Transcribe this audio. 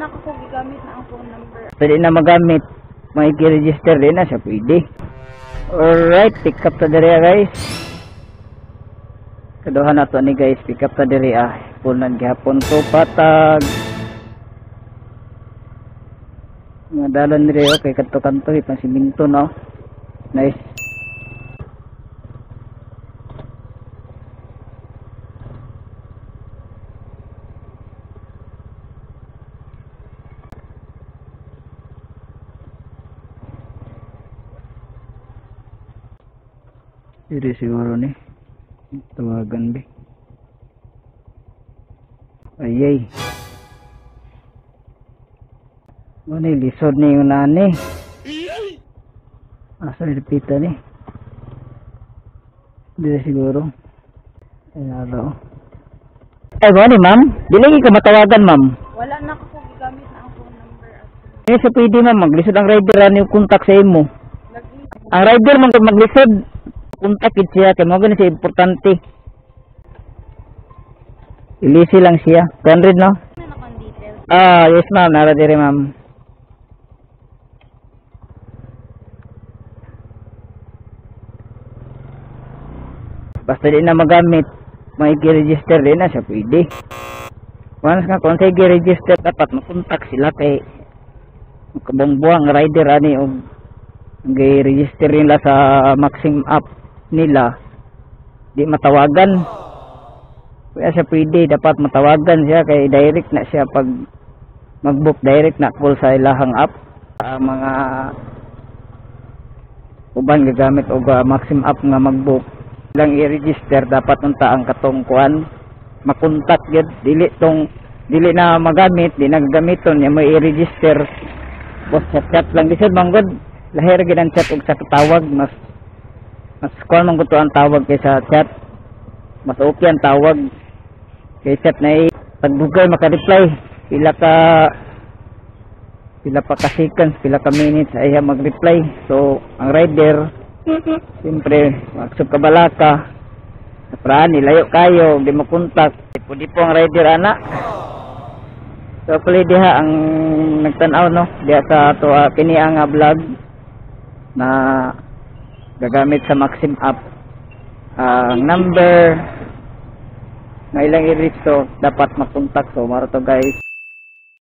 na ako gigamit na ang phone number. Pwede na magamit. May i-register din na siya pwede. Alright, pick up ta diri guys. Kaduha na to ni guys, pick up ta diri punan gihapon to patag. Nga dalan diri okay kanto-kanto ipang siminto no. Nice. Diri siguro ni tawagan bi. Ayay. Ano lisod ni yung nani? Asa nilipita ni? Dili siguro. Ayun ay, gani ma'am? Dili ka matawagan ma'am? Wala na ako gigamit na ang phone number. Eh, sa pwede ma'am, maglisod ang rider yung contact sa imo. Ang rider man kung maglisod, contact siya, kaya mga siya importante. Ilisi lang siya. 200 no? Yes ma'am, nara diri ma'am. Basta di na magamit, may i-register din na siya pwede. Once nga kung siya i-register, dapat makontak sila kay makabangbuang rider ani o i-register nila sa Maxim app nila, di matawagan. Kaya siya pwede, dapat matawagan siya kay direct na siya pag mag-book, direct na call sa ilahang app. Mga uban gagamit og Maxim app nga mag-book lang i-register, dapat unta ang katong kuan makontak gyud, dili na magamit, di nagagamiton niya may i-register. Boss chat lang disod manggod, lahir gyud ang chat og sa tawag, mas kuan man gud ang tawag kaysa chat. Mas okay ang tawag kay chat na pagbugay maka-reply pila pa ka seconds, pila ka minutes ay mag-reply. So ang rider siyempre magsugkabalaka praan nilayo kayo, di mo kontak, di po ang rider ana. So pala diha ang nagtanaw no diha sa to kini ang vlog na gagamit sa Maxim app. Ang number na ilang i-reach to dapat makontak. So maro to guys,